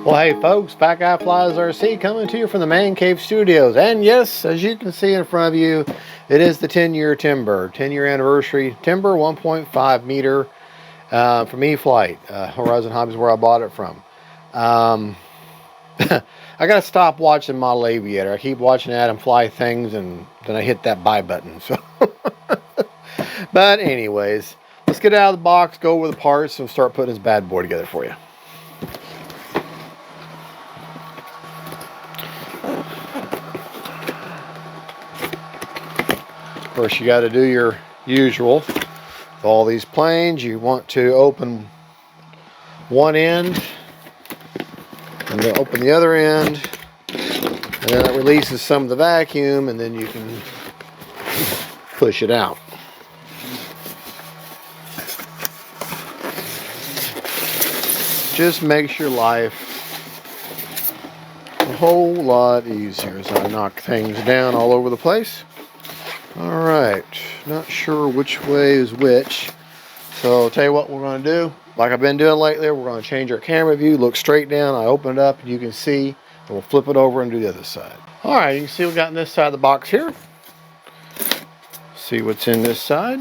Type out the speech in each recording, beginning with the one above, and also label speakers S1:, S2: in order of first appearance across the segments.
S1: Well, hey folks, Pack Eye Flies RC coming to you from the Man Cave Studios. And yes, as you can see in front of you, it is the 10-year timber, 10-year anniversary timber, 1.5 meter from E-Flite. Horizon Hobbies where I bought it from. I gotta stop watching Model Aviator. I keep watching Adam fly things and then I hit that buy button. So, but anyways, let's get out of the box, go over the parts, and start putting this bad boy together for you. First, you got to do your usual. With all these planes, you want to open one end and then open the other end, and then it releases some of the vacuum, and then you can push it out. Just makes your life a whole lot easier as I knock things down all over the place. Alright, not sure which way is which, so I'll tell you what we're going to do. Like I've been doing lately, we're going to change our camera view, look straight down, I open it up and you can see, and we'll flip it over and do the other side. Alright, you can see we got in this side of the box here. See what's in this side.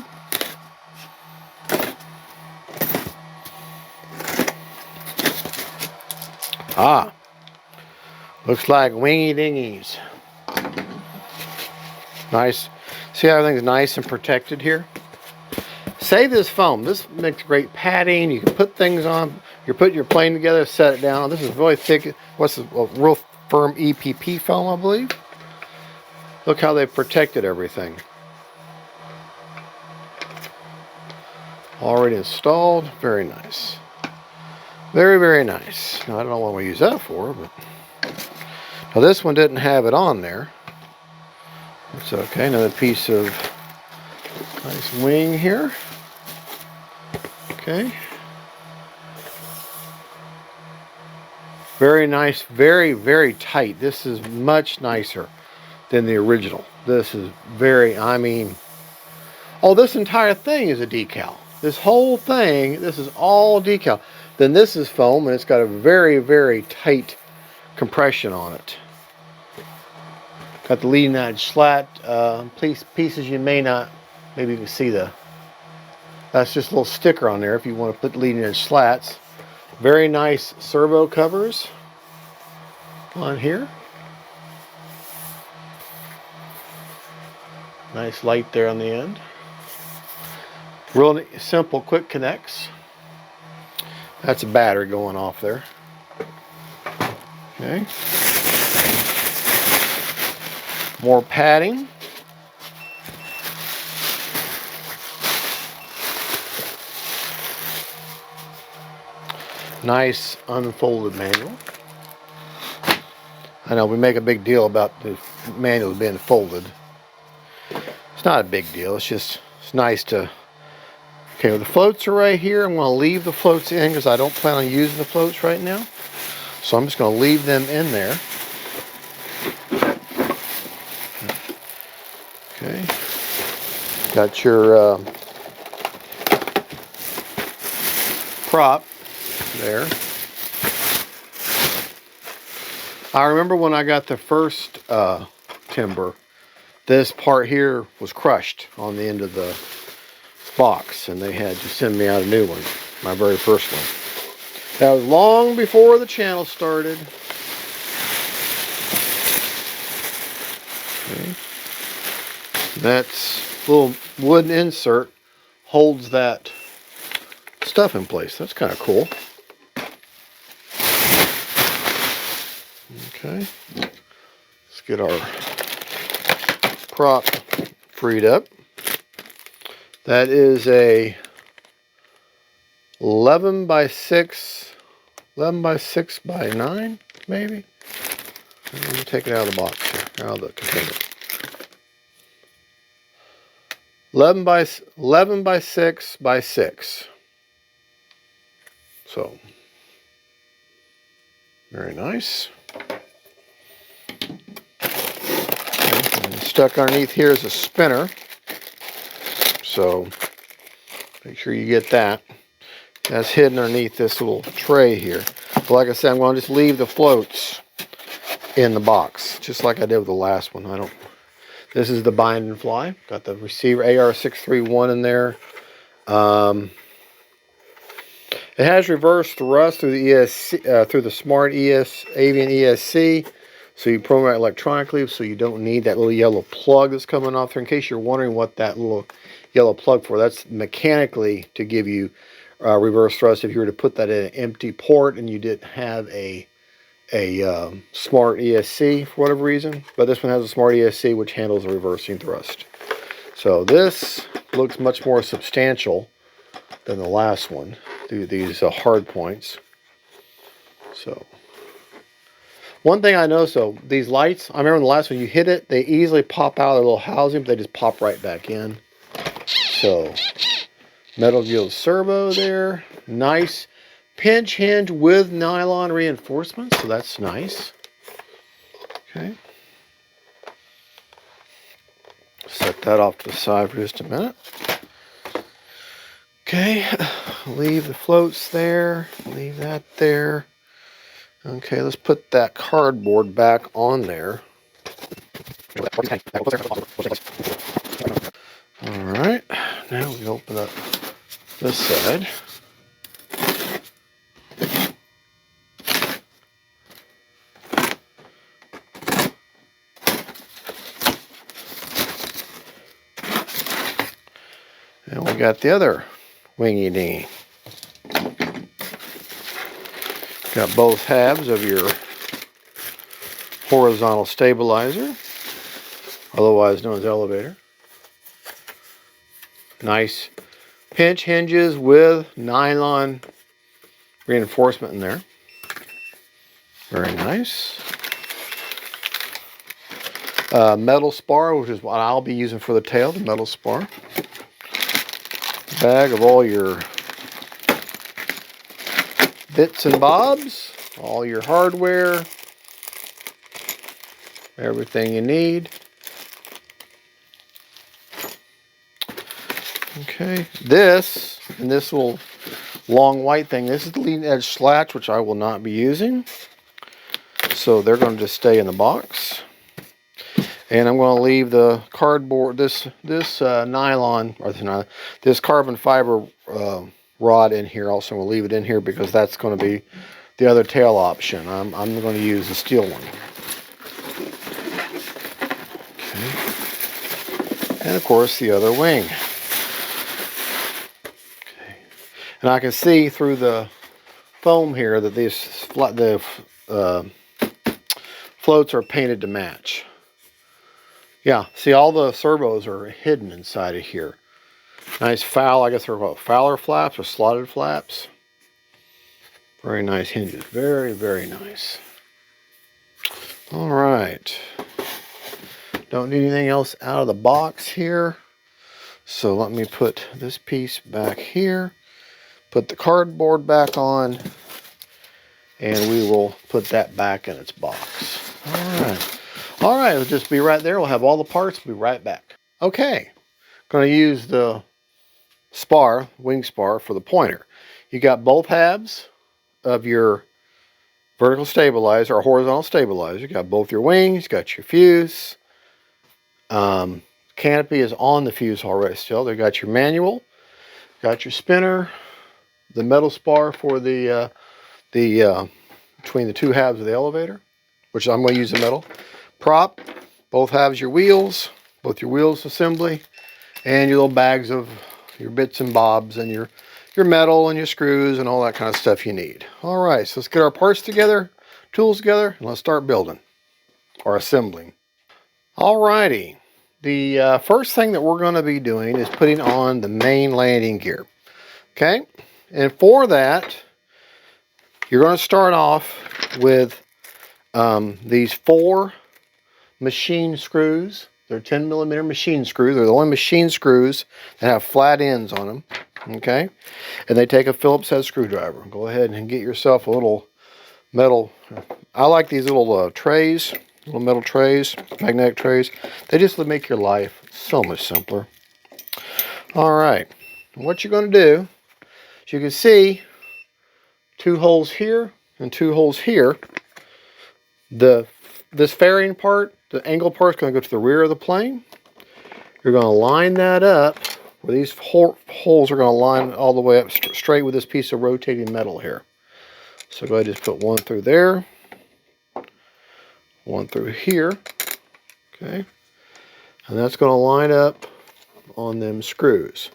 S1: Ah, looks like wingy dingies. Nice. See how everything's nice and protected here? Save this foam. This makes great padding. You can put things on. You put your plane together, set it down. This is really thick. What's this? A real firm EPP foam, I believe. Look how they've protected everything. Already installed. Very nice. Very, very nice. Now, I don't know what we use that for, but now this one didn't have it on there. It's okay. Another piece of nice wing here. Okay. Very nice. Very, very tight. This is much nicer than the original. This is very, I mean, oh, this entire thing is a decal. This whole thing, this is all decal. Then this is foam, and it's got a very, very tight compression on it. Got the leading edge slat pieces you may not, maybe you can see that's just a little sticker on there if you want to put leading edge slats. Very nice servo covers on here. Nice light there on the end. Real simple quick connects. That's a battery going off there. Okay. More padding. Nice unfolded manual. I know we make a big deal about the manual being folded. It's not a big deal. It's nice to. Okay, well, the floats are right here. I'm going to leave the floats in because I don't plan on using the floats right now. So I'm just going to leave them in there. Okay, got your prop there. I remember when I got the first timber, this part here was crushed on the end of the box, and they had to send me out a new one, my very first one. That was long before the channel started. Okay. That's little wooden insert holds that stuff in place. That's kind of cool. Okay, let's get our prop freed up. That is a 11 by 6 by 9, maybe. Let me take it out of the box here, out of the container. 11 by 6 by 6. So, very nice. Okay, and stuck underneath here is a spinner. So, make sure you get that. That's hidden underneath this little tray here. But like I said, I'm going to just leave the floats in the box, just like I did with the last one. This is the bind and fly. Got the receiver AR631 in there. It has reverse thrust through the ESC, through the smart Avian ESC. So you program it electronically, so you don't need that little yellow plug that's coming off there. In case you're wondering what that little yellow plug for, that's mechanically to give you reverse thrust if you were to put that in an empty port and you didn't have a smart ESC for whatever reason. But this one has a smart ESC which handles the reversing thrust. So this looks much more substantial than the last one through these hard points. So one thing I noticed, though, these lights, I remember in the last one, you hit it, they easily pop out of their little housing, but they just pop right back in. So, metal gill servo there. Nice pinch hinge with nylon reinforcement, so that's nice. Okay. Set that off to the side for just a minute. Okay, leave the floats there, leave that there. Okay, let's put that cardboard back on there. Alright, now we open up this side. And we got the other wingy dingy. Got both halves of your horizontal stabilizer, otherwise known as elevator. Nice pinch hinges with nylon reinforcement in there. Very nice. Metal spar, which is what I'll be using for the tail, the metal spar. Bag of all your bits and bobs, all your hardware, everything you need. Okay, this little long white thing, this is the leading edge slats, which I will not be using. So they're going to just stay in the box. And I'm going to leave the cardboard, this nylon, or this carbon fiber rod in here. Also, we'll leave it in here because that's going to be the other tail option. I'm going to use the steel one. Okay. And of course, the other wing. Okay. And I can see through the foam here that the floats are painted to match. Yeah, see, all the servos are hidden inside of here. Nice foul, I guess they're called Fowler flaps or slotted flaps. Very nice hinges. Very, very nice. All right. Don't need anything else out of the box here. So let me put this piece back here. Put the cardboard back on. And we will put that back in its box. All right. All right, we'll just be right there. We'll have all the parts. We'll be right back. Okay. Going to use the spar, wing spar, for the pointer. You got both halves of your vertical stabilizer or horizontal stabilizer. You got both your wings, you got your fuse. Canopy is on the fuse already still. They got your manual, got your spinner, the metal spar for the between the two halves of the elevator, which I'm going to use the metal. Prop, both halves your wheels, both your wheels assembly, and your little bags of your bits and bobs and your metal and your screws and all that kind of stuff you need. All right, so let's get our parts together, tools together, and let's start building or assembling. All righty, the first thing that we're going to be doing is putting on the main landing gear. Okay, and for that, you're going to start off with these 4 machine screws. They're 10mm machine screws. They're the only machine screws that have flat ends on them. Okay, and they take a Phillips head screwdriver. Go ahead and get yourself a little metal. I like these little trays, little metal trays, magnetic trays. They just make your life so much simpler. All right, what you're going to do, as you can see, 2 holes here, and 2 holes here. This fairing part, the angle part, is going to go to the rear of the plane. You're going to line that up where these holes are going to line all the way up straight with this piece of rotating metal here. So go ahead and just put one through there, one through here, okay? And that's going to line up on them screws.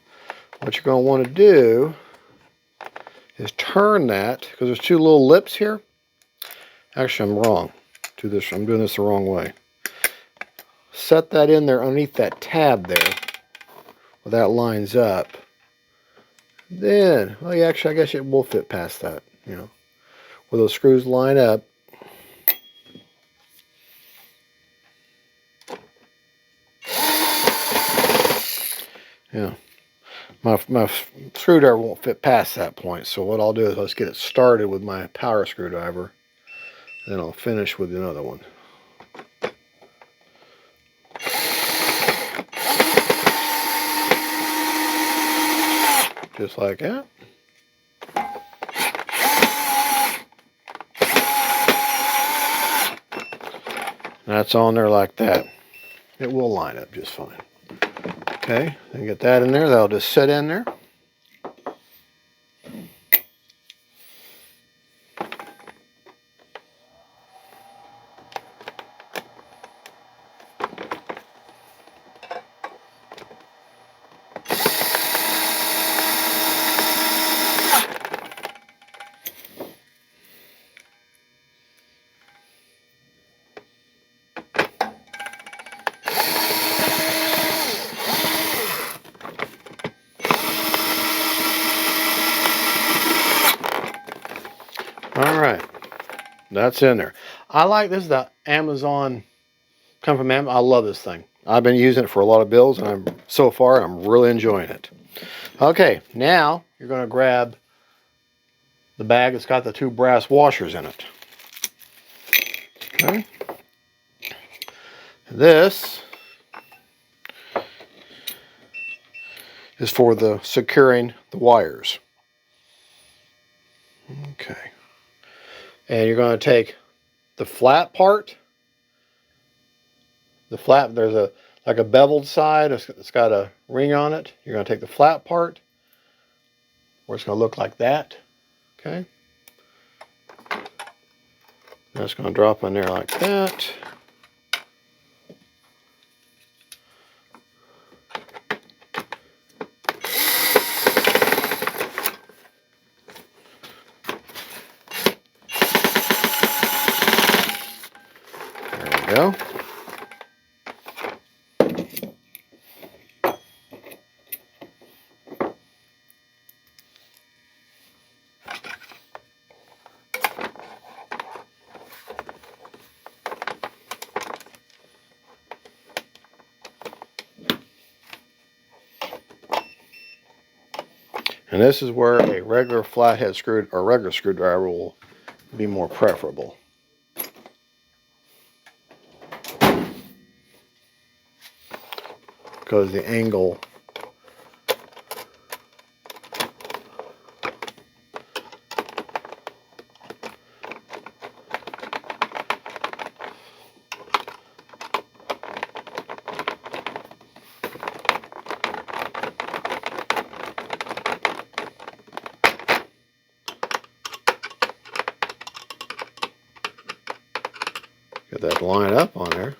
S1: What you're going to want to do is turn that, because there's 2 little lips here. Actually, I'm wrong. I'm doing this the wrong way. Set that in there underneath that tab there, where that lines up. Then, well, yeah, actually, I guess it will fit past that, you know, where those screws line up. Yeah, my screwdriver won't fit past that point. So what I'll do is let's get it started with my power screwdriver. Then I'll finish with another one. Just like that. That's on there like that. It will line up just fine. Okay, then get that in there. That'll just sit in there. Alright, that's in there. I like this, the Amazon, come from Amazon. I love this thing. I've been using it for a lot of builds, and so far I'm really enjoying it. Okay, now you're going to grab the bag that's got the 2 brass washers in it. Okay. This is for the securing the wires. Okay. And you're going to take the flat part. The flat, there's like a beveled side. It's got a ring on it. You're going to take the flat part, where it's going to look like that. Okay. That's going to drop in there like that. There we go. And this is where a regular flathead screwdriver will be more preferable. Because the angle get that line up on there.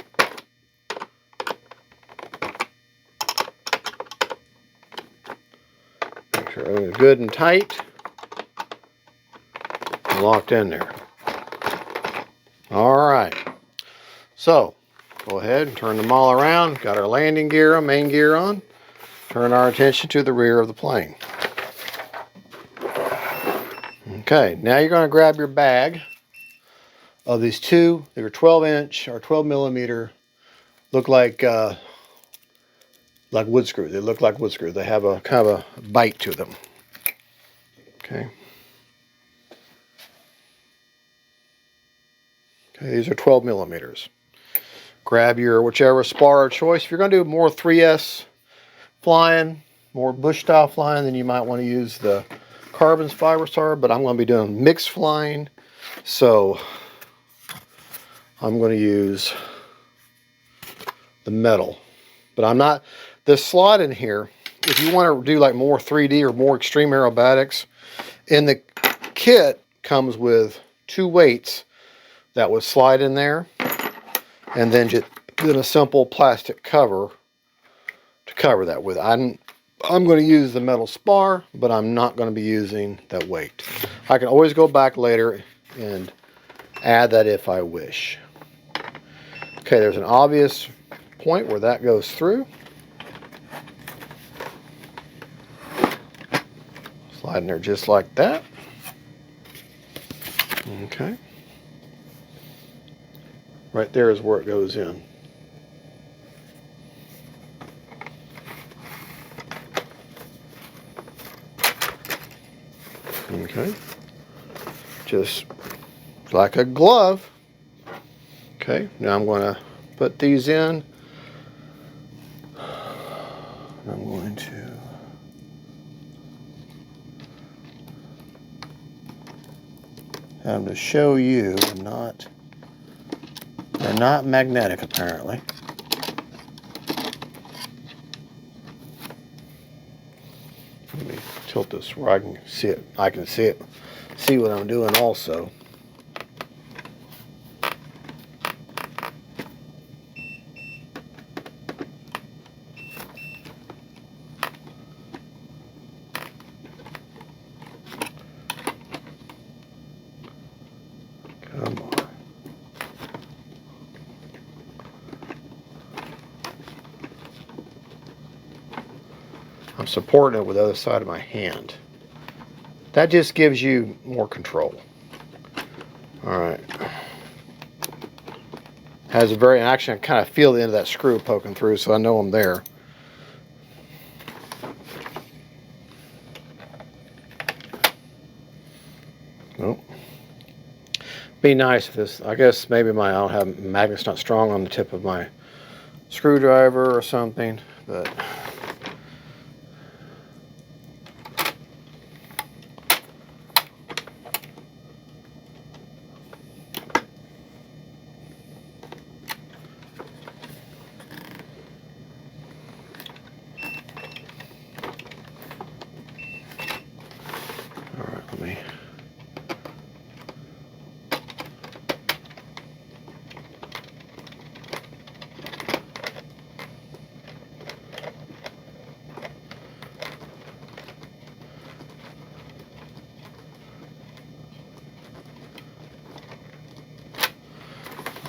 S1: Make sure everything's good and tight and locked in there. All right. So go ahead and turn them all around. Got our landing gear on, main gear on. Turn our attention to the rear of the plane. Okay, now you're going to grab your bag of these 2. They're 12-inch or 12 millimeter. Look like wood screws. They look like wood screws. They have a kind of a bite to them. Okay. Okay, these are 12 millimeters. Grab your whichever spar of choice. If you're going to do more 3S flying, more bush style flying, then you might want to use the carbon fiber spar, but I'm going to be doing mixed flying. So I'm going to use the metal, but I'm not, this slot in here, if you want to do like more 3D or more extreme aerobatics, in the kit comes with 2 weights that would slide in there, and then just a simple plastic cover to cover that with. I'm going to use the metal spar, but I'm not going to be using that weight. I can always go back later and add that if I wish. Okay, there's an obvious point where that goes through. Slide in there just like that. Okay. Right there is where it goes in. Okay. Just like a glove. Okay, now I'm going to put these in. I'm going to have to show you they're not magnetic apparently. Let me tilt this where I can see it. I can see what I'm doing also. Come on. I'm supporting it with the other side of my hand. That just gives you more control. All right. Has a very, actually I kind of feel the end of that screw poking through, so I know I'm there. Oh. Be nice if this, I guess maybe I don't have magnets not strong on the tip of my screwdriver or something, but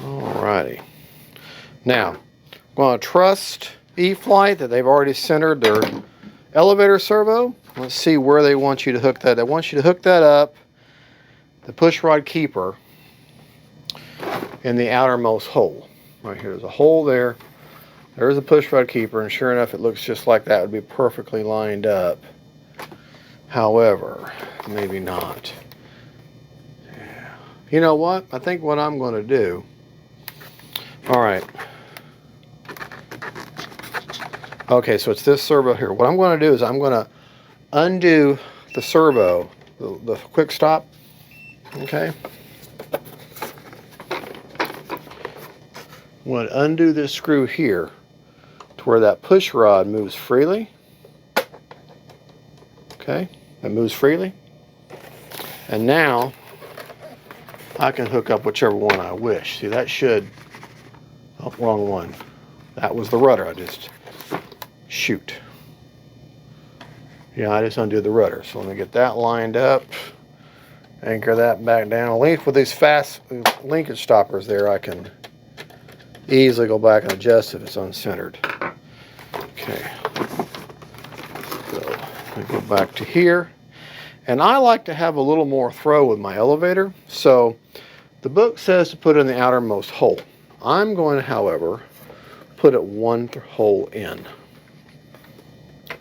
S1: alrighty. Now, I'm going to trust E-Flite that they've already centered their elevator servo. Let's see where they want you to hook that. They want you to hook that up, the push rod keeper, in the outermost hole. Right here, there's a hole there. There's a push rod keeper, and sure enough, it looks just like that. It would be perfectly lined up. However, maybe not. Yeah. You know what? I think what I'm going to do. All right. Okay, so it's this servo here. What I'm going to do is I'm going to undo the servo, the quick stop. Okay. I'm going to undo this screw here to where that push rod moves freely. Okay, it moves freely. And now I can hook up whichever one I wish. See, that should, oh, wrong one. That was the rudder. I just, shoot. Yeah, I just undid the rudder. So let me get that lined up. Anchor that back down. At least with these fast linkage stoppers there, I can easily go back and adjust if it's uncentered. Okay. So let me go back to here. And I like to have a little more throw with my elevator. So the book says to put it in the outermost hole. I'm going to, however, put it one hole in.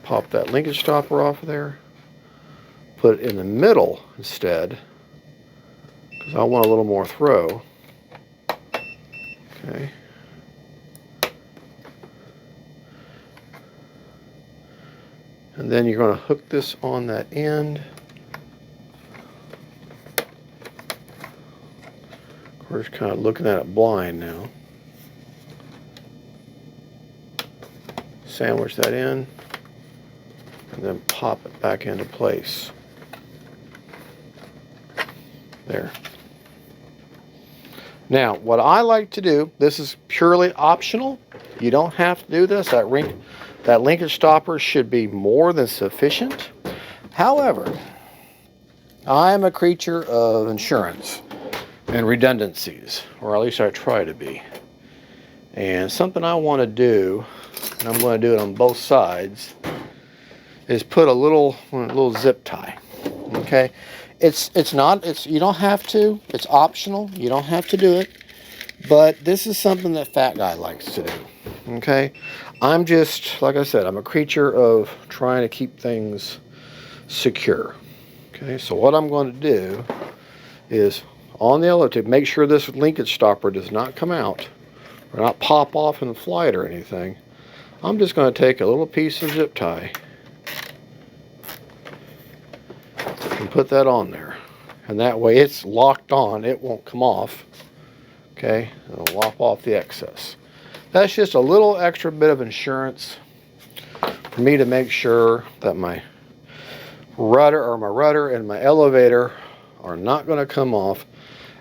S1: Pop that linkage stopper off of there. Put it in the middle instead, because I want a little more throw. Okay. And then you're going to hook this on that end. We're just kind of looking at it blind now. Sandwich that in, and then pop it back into place. There. Now, what I like to do, this is purely optional. You don't have to do this. That linkage stopper should be more than sufficient. However, I am a creature of insurance and redundancies, or at least I try to be. And something I want to do, and I'm going to do it on both sides, is put a little zip tie. Okay, you don't have to. It's optional. You don't have to do it. But this is something that Fat Guy likes to do. Okay, I'm just, like I said, I'm a creature of trying to keep things secure. Okay, so what I'm going to do is on the elevator, make sure this linkage stopper does not come out or not pop off in the flight or anything. I'm just going to take a little piece of zip tie and put that on there, and that way it's locked on. It won't come off. Okay, it'll lop off the excess. That's just a little extra bit of insurance for me to make sure that my rudder and my elevator are not going to come off,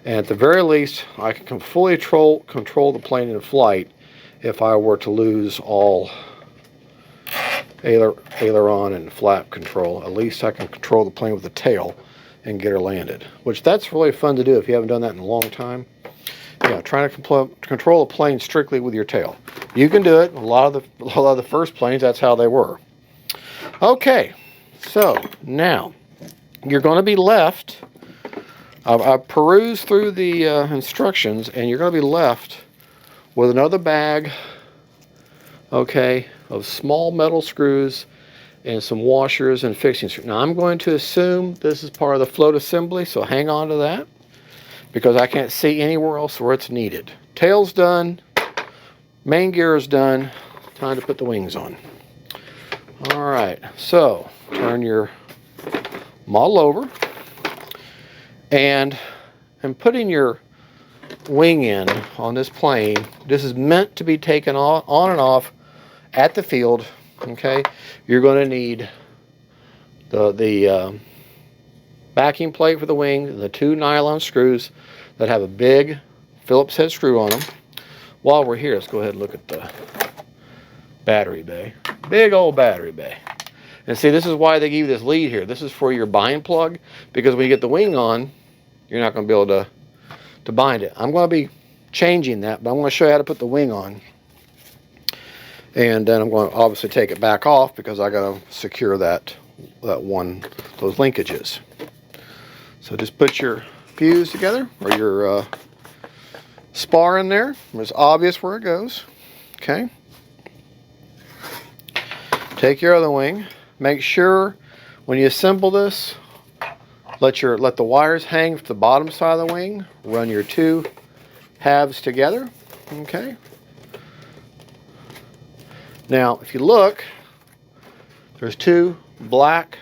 S1: and at the very least I can fully control the plane in flight if I were to lose all aileron and flap control. At least I can control the plane with the tail and get her landed, which that's really fun to do if you haven't done that in a long time. Yeah, trying to control a plane strictly with your tail. You can do it. A lot of the first planes, that's how they were. Okay, so now you're going to be left. I've perused through the instructions, and you're going to be left with another bag, okay, of small metal screws and some washers and fixing screws. Now I'm going to assume this is part of the float assembly, so hang on to that, because I can't see anywhere else where it's needed. Tail's done, main gear is done, time to put the wings on. All right, so turn your model over, and I'm putting your wing in on this plane. This is meant to be taken on and off at the field. Okay, you're going to need the backing plate for the wing, the 2 nylon screws that have a big Phillips head screw on them. While we're here, let's go ahead and look at the battery bay. Big old battery bay. And see, this is why they give you this lead here. This is for your bind plug, because when you get the wing on, you're not going to be able to bind it. I'm going to be changing that, but I'm going to show you how to put the wing on. And then I'm going to obviously take it back off, because I got to secure those linkages. So just put your fuse together, or your spar in there. It's obvious where it goes. Okay. Take your other wing. Make sure when you assemble this, let the wires hang from the bottom side of the wing. Run your 2 halves together. Okay. Now, if you look, there's 2 black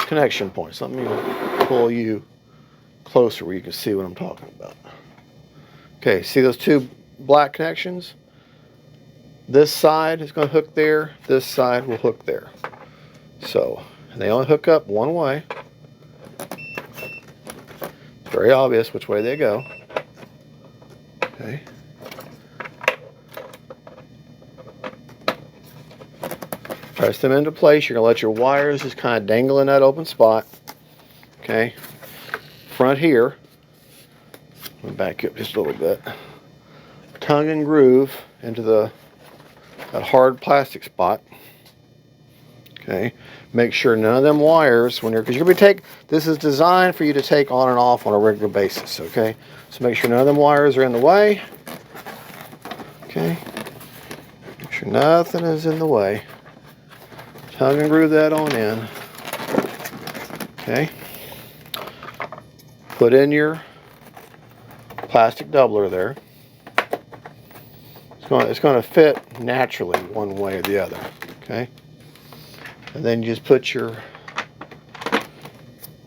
S1: connection points. Let me pull you closer where you can see what I'm talking about. Okay, see those 2 black connections? This side is going to hook there. This side will hook there. So, and they only hook up one way. It's very obvious which way they go. Okay. Press them into place. You're going to let your wires just kind of dangle in that open spot. Okay. Front here. Let me back up just a little bit. Tongue and groove into that hard plastic spot. Okay. Make sure none of them wires, because you're going to this is designed for you to take on and off on a regular basis. Okay. So make sure none of them wires are in the way. Okay. Make sure nothing is in the way. Tongue and groove that on in. Okay. Put in your plastic doubler there. It's going to fit naturally one way or the other. Okay. And then you just put your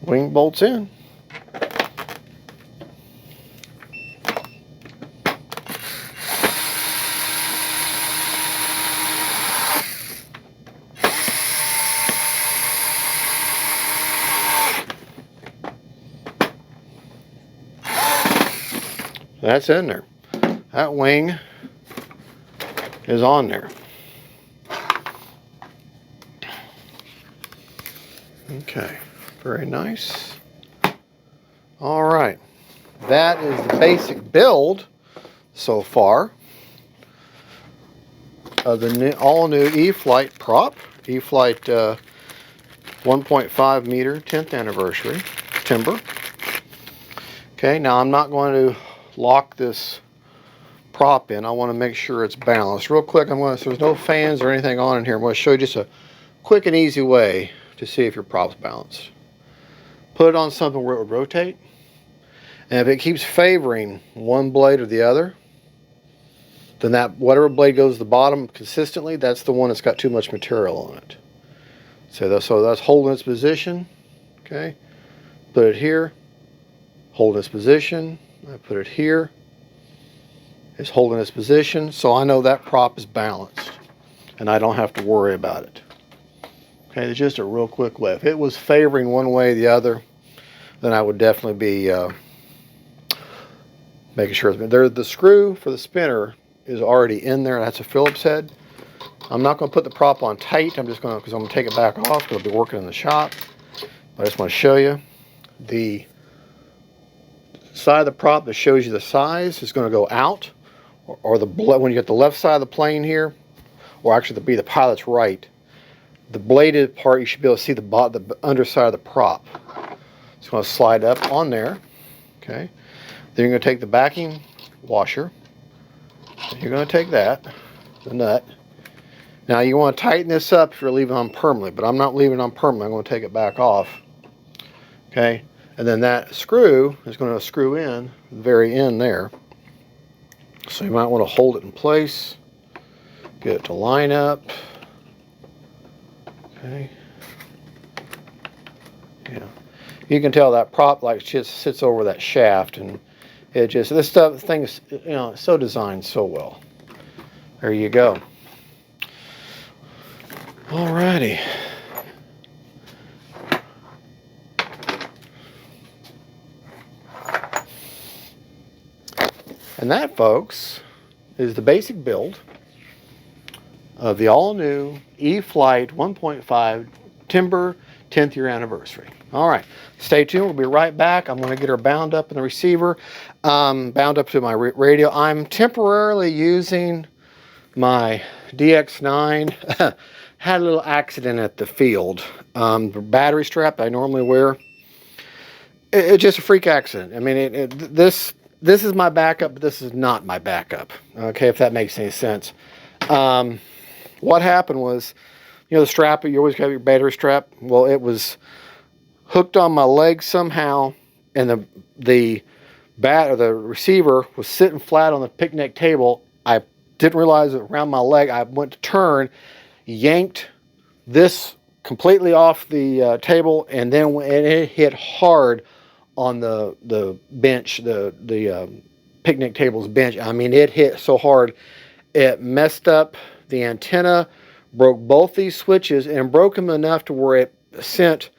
S1: wing bolts in. That's in there. That wing is on there. Okay, very nice. All right, that is the basic build so far of the all-new E-Flite prop. E-Flite 1.5 meter 10th anniversary timber. Okay, now I'm not going to lock this prop in. I want to make sure it's balanced. Real quick, so there's no fans or anything on in here. I'm going to show you just a quick and easy way to see if your prop's balanced. Put it on something where it would rotate, and if it keeps favoring one blade or the other, then that whatever blade goes to the bottom consistently, that's the one that's got too much material on it. So that's holding its position. Okay, put it here, hold its position. I put it here. It's holding its position, so I know that prop is balanced, and I don't have to worry about it. Okay, it's just a real quick way. If it was favoring one way or the other, then I would definitely be making sure the screw for the spinner is already in there. That's a Phillips head. I'm not going to put the prop on tight. I'm just going to, because I'm going to take it back off. It'll be working in the shop. But I just want to show you the side of the prop that shows you the size is going to go out, or when you get the left side of the plane here, or actually be the pilot's right. The bladed part, you should be able to see the underside of the prop. It's going to slide up on there. Okay. Then you're going to take the backing washer. You're going to take that, the nut. Now you want to tighten this up if you're leaving it on permanently, but I'm not leaving it on permanently. I'm going to take it back off. Okay. And then that screw is going to screw in the very end there. So you might want to hold it in place. Get it to line up. Okay. Yeah. You can tell that prop like just sits over that shaft, and it just, this thing is, you know, it's so designed so well. There you go. Alrighty. And that, folks, is the basic build of the all-new E-Flite 1.5 Timber 10th year anniversary. All right, stay tuned. We'll be right back. I'm going to get her bound up in the receiver, bound up to my radio. I'm temporarily using my DX9. Had a little accident at the field. The battery strap I normally wear, it's just a freak accident. I mean, this is my backup, but this is not my backup. Okay, if that makes any sense. What happened was, you know, the strap, you always have your battery strap. Well, it was hooked on my leg somehow, and the receiver was sitting flat on the picnic table. I didn't realize it around my leg. I went to turn, yanked this completely off the table, and then it hit hard on the bench, the picnic table's bench. I mean, it hit so hard, it messed up the antenna, broke both these switches, and broke them enough to where it sent,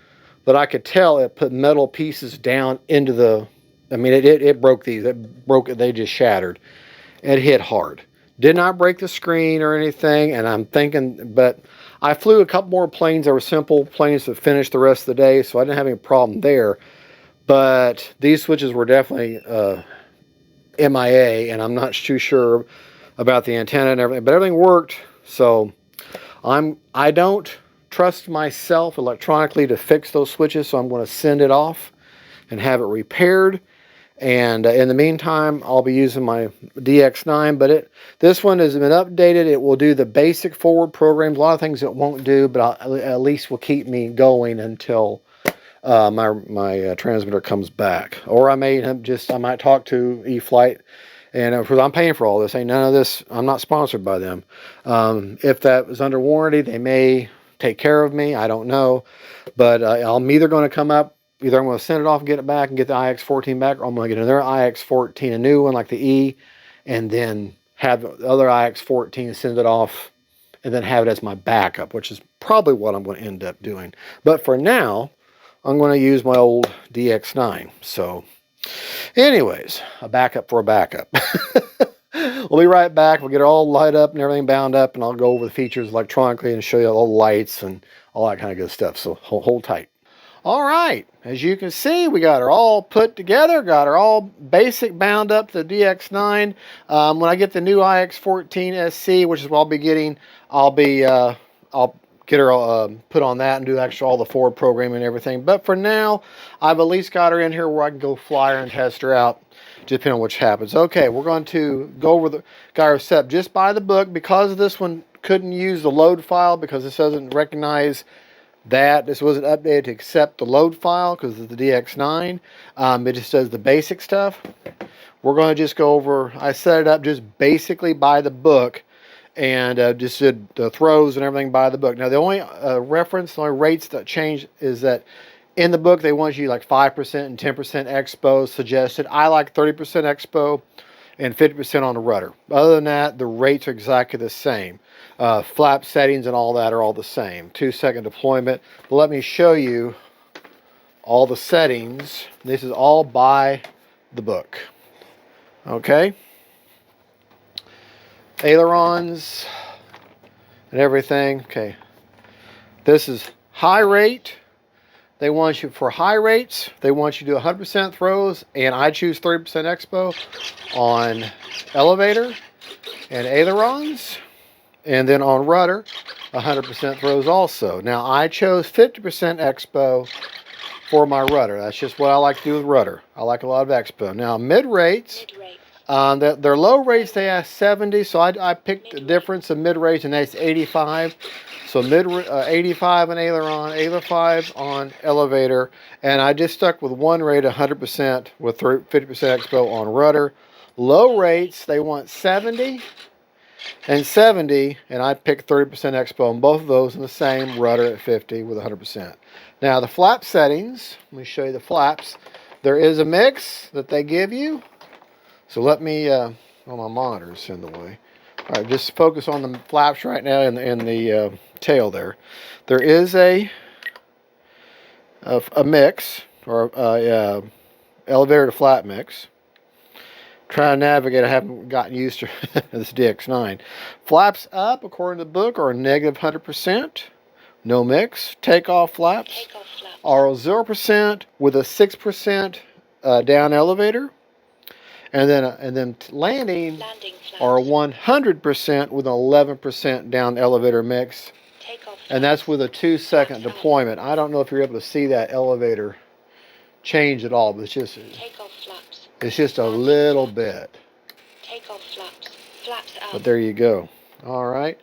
S1: that I could tell it put metal pieces down into the, I mean, it broke these, they just shattered. It hit hard. Did not break the screen or anything, and I'm thinking, but I flew a couple more planes that were simple planes that finished the rest of the day, so I didn't have any problem there. But these switches were definitely MIA, and I'm not too sure about the antenna and everything, but everything worked. So I don't trust myself electronically to fix those switches, so I'm going to send it off and have it repaired. And in the meantime, I'll be using my DX9, but this one has been updated. It will do the basic forward programs. A lot of things it won't do, but at least will keep me going until my transmitter comes back. Or I might talk to E-Flite, and because I'm paying for all this, ain't none of this, I'm not sponsored by them. If that was under warranty, they may take care of me. I don't know, but I'm either going to come up. Either I'm going to send it off and get it back and get the IX14 back, or I'm going to get another IX14, a new one like the E, and then have the other IX14, send it off, and then have it as my backup, which is probably what I'm going to end up doing. But for now, I'm going to use my old DX9. So Anyways, a backup for a backup. We'll be right back. We'll get it all light up and everything bound up, and I'll go over the features electronically and show you all the lights and all that kind of good stuff. So hold tight. All right, as you can see, we got her all put together, got her all basic bound up to the DX9. When I get the new iX14 SC, which is what I'll be getting, I'll get her put on that and do actually all the forward programming and everything. But for now, I've at least got her in here where I can go fly her and test her out, depending on which happens. Okay, we're going to go over the gyro setup just by the book. Because this one couldn't use the load file because this doesn't recognize that. This wasn't updated to accept the load file because it's the DX9. It just does the basic stuff. We're going to just go over, I set it up just basically by the book, and just did the throws and everything by the book. Now the only reference, the only rates that change is that in the book they want you like 5% and 10% expo suggested. I like 30% expo and 50% on the rudder. Other than that, the rates are exactly the same. Flap settings and all that are all the same. 2-second deployment. But let me show you all the settings. This is all by the book. Okay. Ailerons and everything. Okay. This is high rate. They want you, for high rates, they want you to do 100% throws, and I choose 30% expo on elevator and ailerons. And then on rudder, 100% throws also. Now, I chose 50% expo for my rudder. That's just what I like to do with rudder. I like a lot of expo. Now, mid-rates, their low rates, they ask 70, so I picked the difference of mid-rates, and that's 85. So 85 on aileron, 85 on elevator, and I just stuck with one rate, 100% with 50% expo on rudder. Low rates, they want 70 and 70, and I picked 30% expo on both of those, and the same rudder at 50 with 100%. Now the flap settings, let me show you the flaps. There is a mix that they give you. So let me, oh, my monitor's in the way. All right, just focus on the flaps right now in the tail there. There is a mix, or elevator to flat mix. Trying to navigate, I haven't gotten used to this DX9. Flaps up, according to the book, are negative 100%. No mix. Takeoff flaps are 0% with a 6% down elevator. And then landing are 100% with an 11% down elevator mix. And that's with a 2-second deployment. I don't know if you're able to see that elevator change at all, but it's just a little bit. But there you go. All right.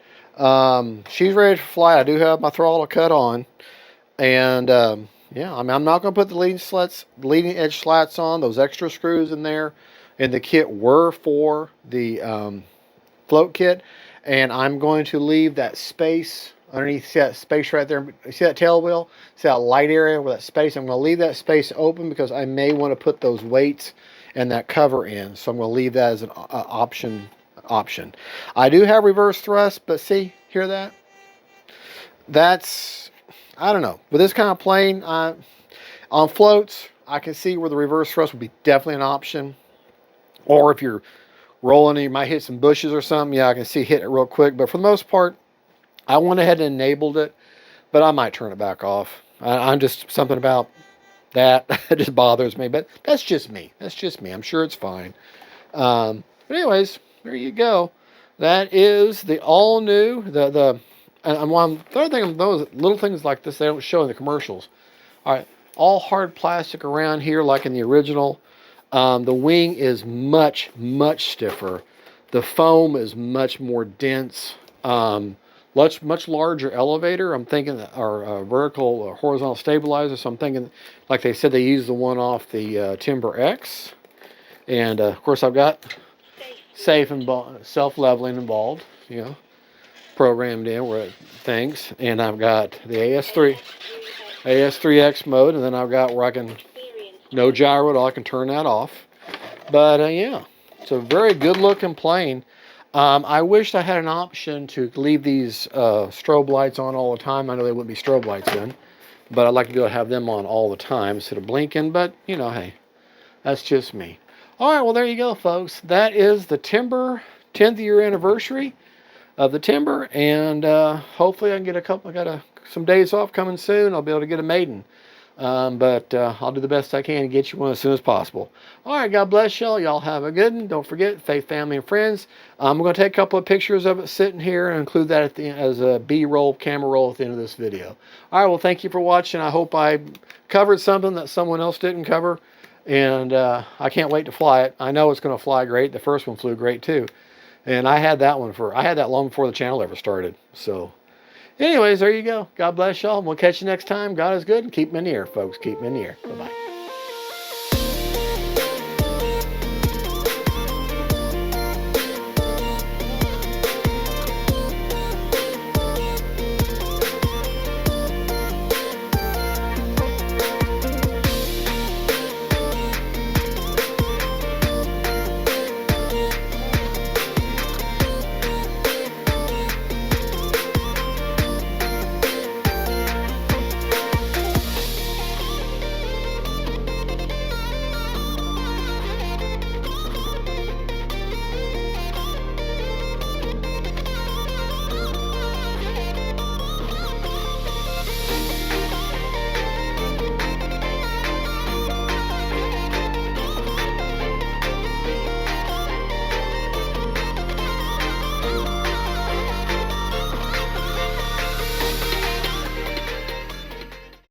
S1: She's ready to fly. I do have my throttle cut on. And yeah, I mean, I'm not going to put the leading edge slats on. Those extra screws in there in the kit were for the float kit. And I'm going to leave that space underneath. See that space right there? See that tail wheel? See that light area with that space? I'm going to leave that space open because I may want to put those weights and that cover in. So I'm going to leave that as an option. I do have reverse thrust, but see, hear that? That's, I don't know. With this kind of plane, on floats, I can see where the reverse thrust would be definitely an option. Or if you're rolling and you might hit some bushes or something, yeah, I can see hitting it real quick. But for the most part, I went ahead and enabled it, but I might turn it back off. I'm just, something about that it just bothers me, but that's just me. That's just me. I'm sure it's fine. But anyways, there you go. That is the all new, the other thing, those little things like this, they don't show in the commercials. All right, all hard plastic around here, like in the original. The wing is much, much stiffer. The foam is much more dense. Much larger elevator. I'm thinking, or vertical or horizontal stabilizer. So I'm thinking, like they said, they used the one off the Timber X. And of course, I've got safe and self-leveling involved, you know, programmed in where things. And I've got the AS3X mode, and then I've got where I can, no gyro at all, I can turn that off. But yeah, it's a very good looking plane. I wished I had an option to leave these strobe lights on all the time. I know they wouldn't be strobe lights in, but I'd like to be able to have them on all the time instead of blinking. But, you know, hey, That's just me. All right, well, there you go, folks. That is the Timber 10th year anniversary of the Timber, and hopefully I can get I got some days off coming soon. I'll be able to get a maiden. But I'll do the best I can to get you one as soon as possible. All right, God bless y'all. Y'all have a good one. Don't forget, faith, family, and friends. I'm going to take a couple of pictures of it sitting here and include that at the end as a B-roll, camera roll at the end of this video. All right, well, thank you for watching. I hope I covered something that someone else didn't cover. And I can't wait to fly it. I know it's going to fly great. The first one flew great, too. And I had that long before the channel ever started. So anyways, there you go. God bless y'all. We'll catch you next time. God is good. And keep them in the air, folks. Keep them in the air. Bye-bye.